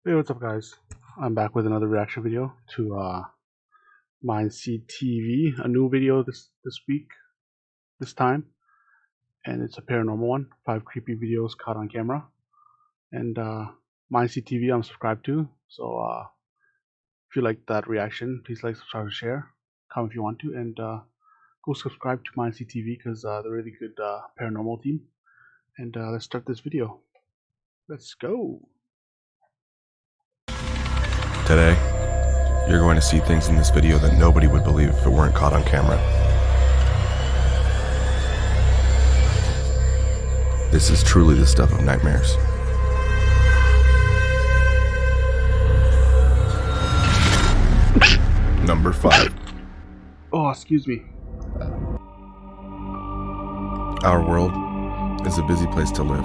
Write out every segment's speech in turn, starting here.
Hey, what's up, guys? I'm back with another reaction video to MindSeed TV. A new video this time, and it's a paranormal one. 5 creepy videos caught on camera. And MindSeed TV, I'm subscribed to. So if you like that reaction, please like, subscribe, and share. Comment if you want to, and go subscribe to MindSeed TV because they're a really good paranormal team. And let's start this video. Let's go. Today, you're going to see things in this video that nobody would believe if it weren't caught on camera. This is truly the stuff of nightmares. Number 5. Oh, excuse me. Our world is a busy place to live.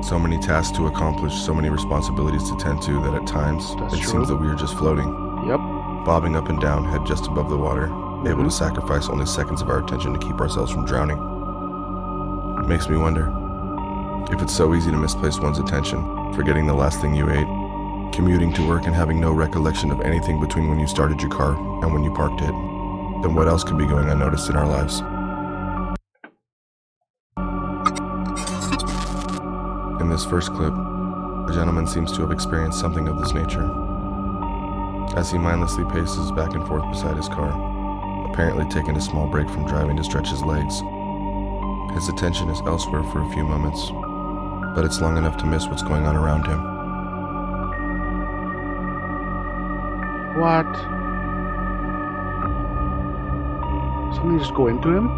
So many tasks to accomplish, so many responsibilities to tend to that at times it seems that we are just floating. Yep. Bobbing up and down, head just above the water, able to sacrifice only seconds of our attention to keep ourselves from drowning. It makes me wonder if it's so easy to misplace one's attention, forgetting the last thing you ate, commuting to work and having no recollection of anything between when you started your car and when you parked it, then what else could be going unnoticed in our lives? In this first clip, a gentleman seems to have experienced something of this nature. As he mindlessly paces back and forth beside his car, apparently taking a small break from driving to stretch his legs, his attention is elsewhere for a few moments, but it's long enough to miss what's going on around him. What? Something just go into him?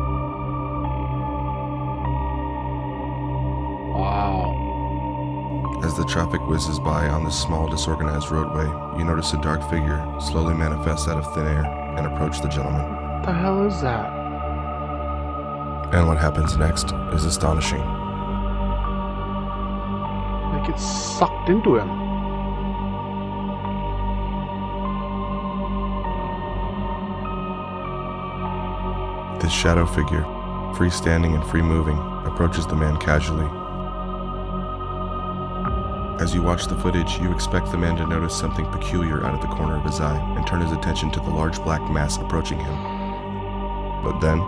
Wow. As the traffic whizzes by on this small, disorganized roadway, you notice a dark figure slowly manifest out of thin air and approach the gentleman. What the hell is that? And what happens next is astonishing. Like it's sucked into him. This shadow figure, freestanding and free-moving, approaches the man casually. As you watch the footage, you expect the man to notice something peculiar out of the corner of his eye and turn his attention to the large black mass approaching him. But then,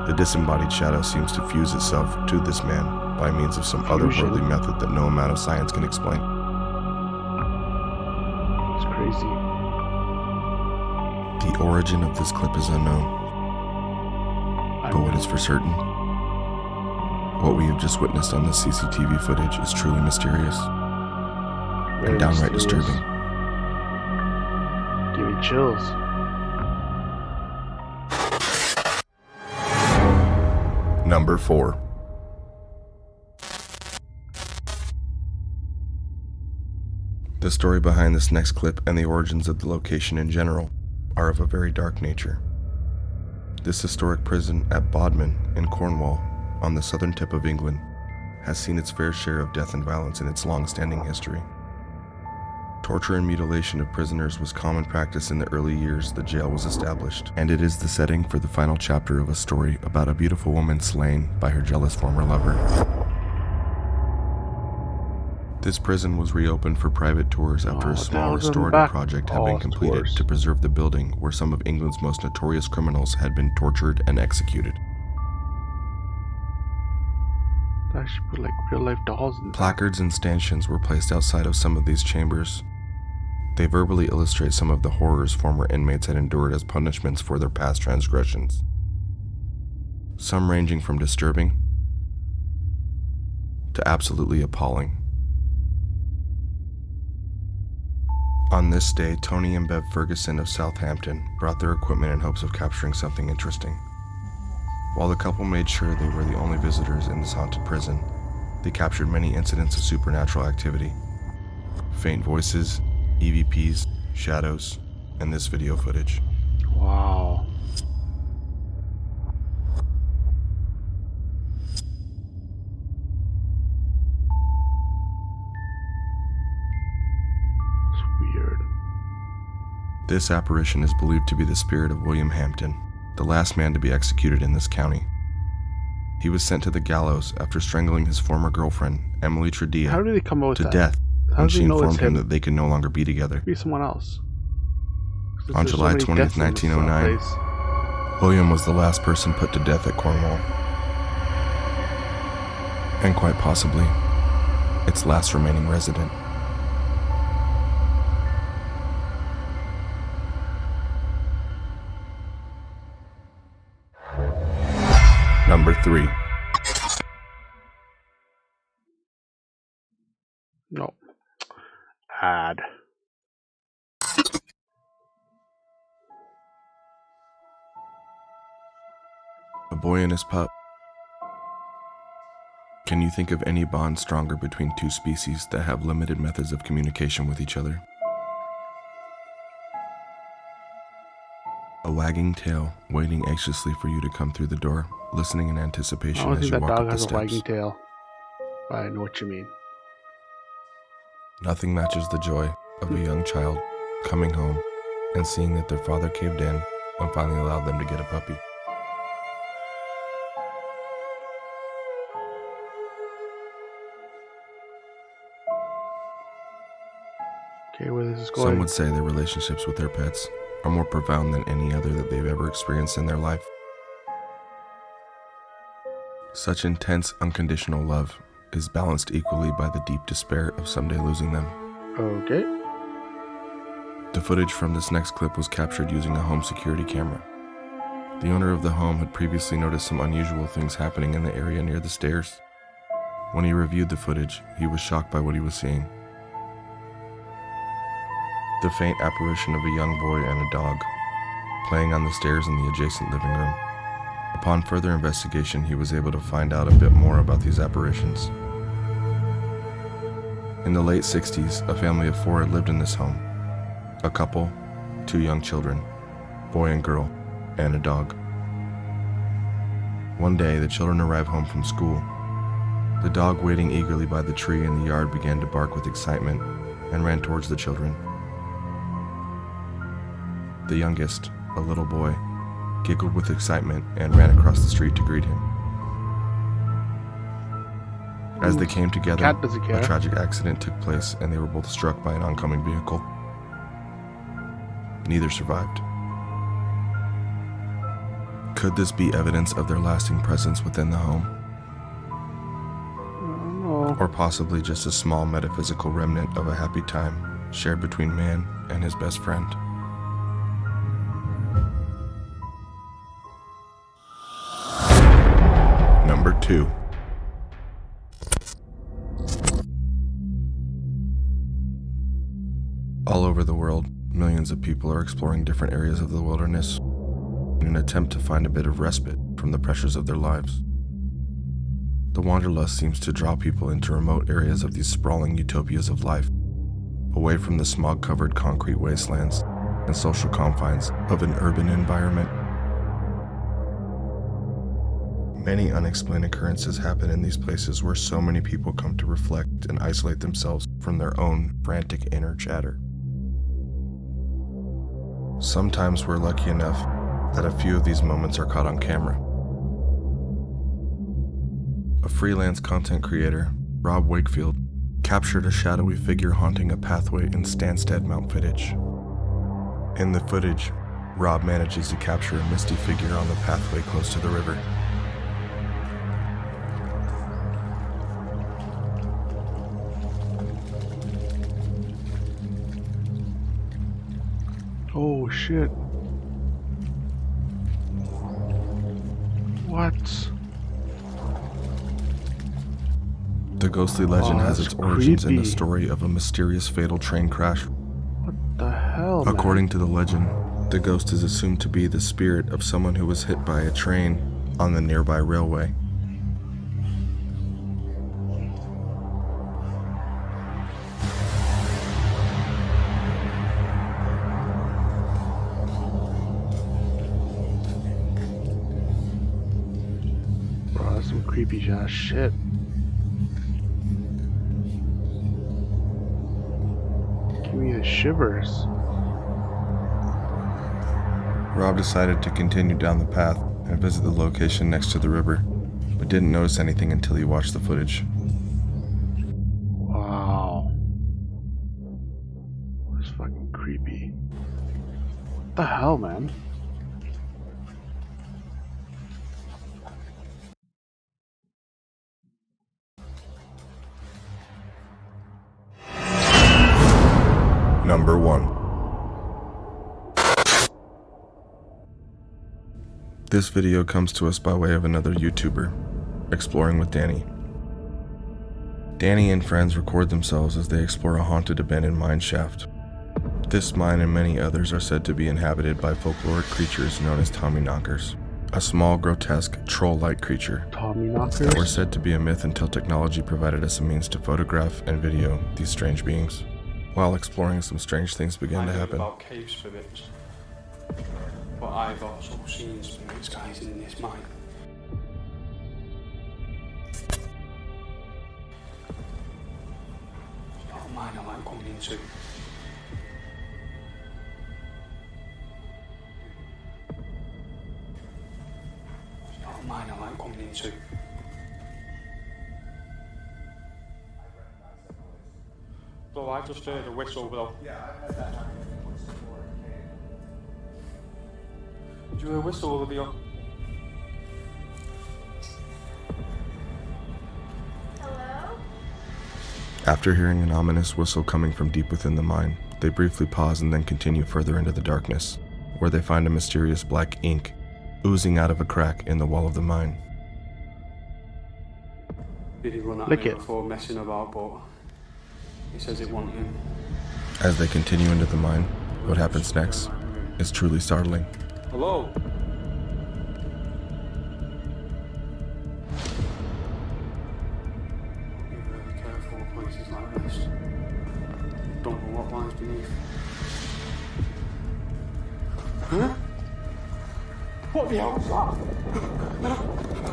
the disembodied shadow seems to fuse itself to this man by means of some otherworldly method that no amount of science can explain. It's crazy. The origin of this clip is unknown, but what is for certain, what we have just witnessed on this CCTV footage is truly mysterious and downright disturbing. Give me chills. Number 4. The story behind this next clip and the origins of the location in general are of a very dark nature. This historic prison at Bodmin in Cornwall, on the southern tip of England, has seen its fair share of death and violence in its long-standing history. Torture and mutilation of prisoners was common practice in the early years the jail was established, and it is the setting for the final chapter of a story about a beautiful woman slain by her jealous former lover. This prison was reopened for private tours after a small restorative project had been completed to preserve the building where some of England's most notorious criminals had been tortured and executed. I should put like real life dolls in there. Placards and stanchions were placed outside of some of these chambers. They verbally illustrate some of the horrors former inmates had endured as punishments for their past transgressions. Some ranging from disturbing to absolutely appalling. On this day, Tony and Bev Ferguson of Southampton brought their equipment in hopes of capturing something interesting. While the couple made sure they were the only visitors in this haunted prison, they captured many incidents of supernatural activity. Faint voices, EVPs, shadows, and this video footage. Wow. It's weird. This apparition is believed to be the spirit of William Hampton, the last man to be executed in this county. He was sent to the gallows after strangling his former girlfriend, Emily How Tredia, did they come up with to that? death How when do she they know it's informed him him? that they could no longer be together. Be someone else. On There's July so many 20th, deaths in this, 1909, place. William was the last person put to death at Cornwall. And quite possibly, its last remaining resident. Number 3. No. Ad. A boy and his pup. Can you think of any bond stronger between two species that have limited methods of communication with each other? A wagging tail, waiting anxiously for you to come through the door, listening in I anticipation don't as think you that walk dog up the has a steps. wagging tail. But I know what you mean. Nothing matches the joy of a young child coming home and seeing that their father caved in and finally allowed them to get a puppy. Okay, where this is going. Some would say their relationships with their pets are more profound than any other that they've ever experienced in their life. Such intense, unconditional love is balanced equally by the deep despair of someday losing them. Okay. The footage from this next clip was captured using a home security camera. The owner of the home had previously noticed some unusual things happening in the area near the stairs. When he reviewed the footage, he was shocked by what he was seeing. The faint apparition of a young boy and a dog, playing on the stairs in the adjacent living room. Upon further investigation, he was able to find out a bit more about these apparitions. In the late 60s, a family of 4 had lived in this home. A couple, 2 young children, boy and girl, and a dog. One day, the children arrived home from school. The dog, waiting eagerly by the tree in the yard, began to bark with excitement and ran towards the children. The youngest, a little boy, giggled with excitement and ran across the street to greet him. As they came together, Cat doesn't care. a tragic accident took place and they were both struck by an oncoming vehicle. Neither survived. Could this be evidence of their lasting presence within the home? No. Or possibly just a small metaphysical remnant of a happy time shared between man and his best friend? Number 2. All over the world, millions of people are exploring different areas of the wilderness in an attempt to find a bit of respite from the pressures of their lives. The wanderlust seems to draw people into remote areas of these sprawling utopias of life, away from the smog-covered concrete wastelands and social confines of an urban environment. Many unexplained occurrences happen in these places where so many people come to reflect and isolate themselves from their own frantic inner chatter. Sometimes we're lucky enough that a few of these moments are caught on camera. A freelance content creator, Rob Wakefield, captured a shadowy figure haunting a pathway in Stansted Mount footage. In the footage, Rob manages to capture a misty figure on the pathway close to the river. Oh shit. What? The ghostly legend has that's its origins in the creepy. story of a mysterious fatal train crash. What the hell, man? According to the legend, the ghost is assumed to be the spirit of someone who was hit by a train on the nearby railway. Bro, that's some creepy ass shit. Give me the shivers. Rob decided to continue down the path and visit the location next to the river, but didn't notice anything until he watched the footage. Wow. That's fucking creepy. What the hell, man? Number 1. This video comes to us by way of another YouTuber, Exploring with Danny. Danny and friends record themselves as they explore a haunted abandoned mine shaft. This mine and many others are said to be inhabited by folkloric creatures known as Tommyknockers, a small, grotesque, troll-like creature Tommyknockers? that were said to be a myth until technology provided us a means to photograph and video these strange beings. While exploring, some strange things began to happen. About cave spirits, but I've also seen spirits, guys, in this mine. It's not a mine I like coming into. It's not a mine I like coming into. Bro, I just heard a whistle, bro. Yeah, I've heard that happen once before. Did you hear a whistle, Olivia? Hello? After hearing an ominous whistle coming from deep within the mine, they briefly pause and then continue further into the darkness, where they find a mysterious black ink oozing out of a crack in the wall of the mine. Did he run at Lick me it. before messing about, but he says it wasn't him. As they continue into the mine, what happens next is truly startling. Hello? Be really careful with places like this. Don't know what lies beneath. Huh? What the hell was that?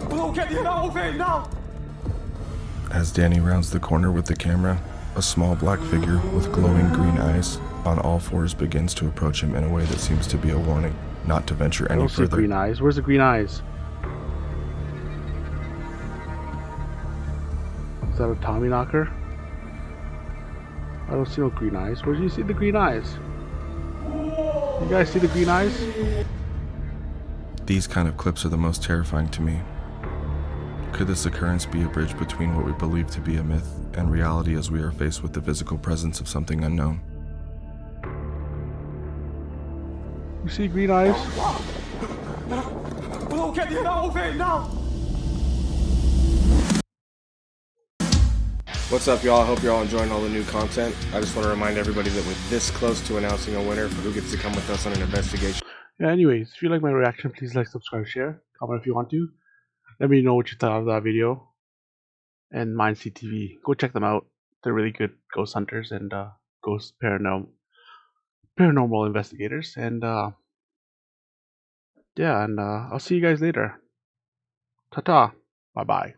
Well, get the hell out of here now! As Danny rounds the corner with the camera, a small black figure with glowing green eyes on all fours begins to approach him in a way that seems to be a warning not to venture I any don't see further. green eyes. Where's the green eyes? Is that a Tommyknocker? I don't see no green eyes. Where do you see the green eyes? You guys see the green eyes? These kind of clips are the most terrifying to me. Could this occurrence be a bridge between what we believe to be a myth and reality as we are faced with the physical presence of something unknown? You see green eyes? Well, get the hell out of here now! What's up, y'all? I hope you're all enjoying all the new content. I just want to remind everybody that we're this close to announcing a winner for who gets to come with us on an investigation. Yeah, anyways, if you like my reaction, please like, subscribe, share, comment if you want to. Let me know what you thought of that video. And MindSeed TV, go check them out. They're really good ghost hunters and ghost paranormal investigators. And yeah, and I'll see you guys later. Ta-ta. Bye-bye.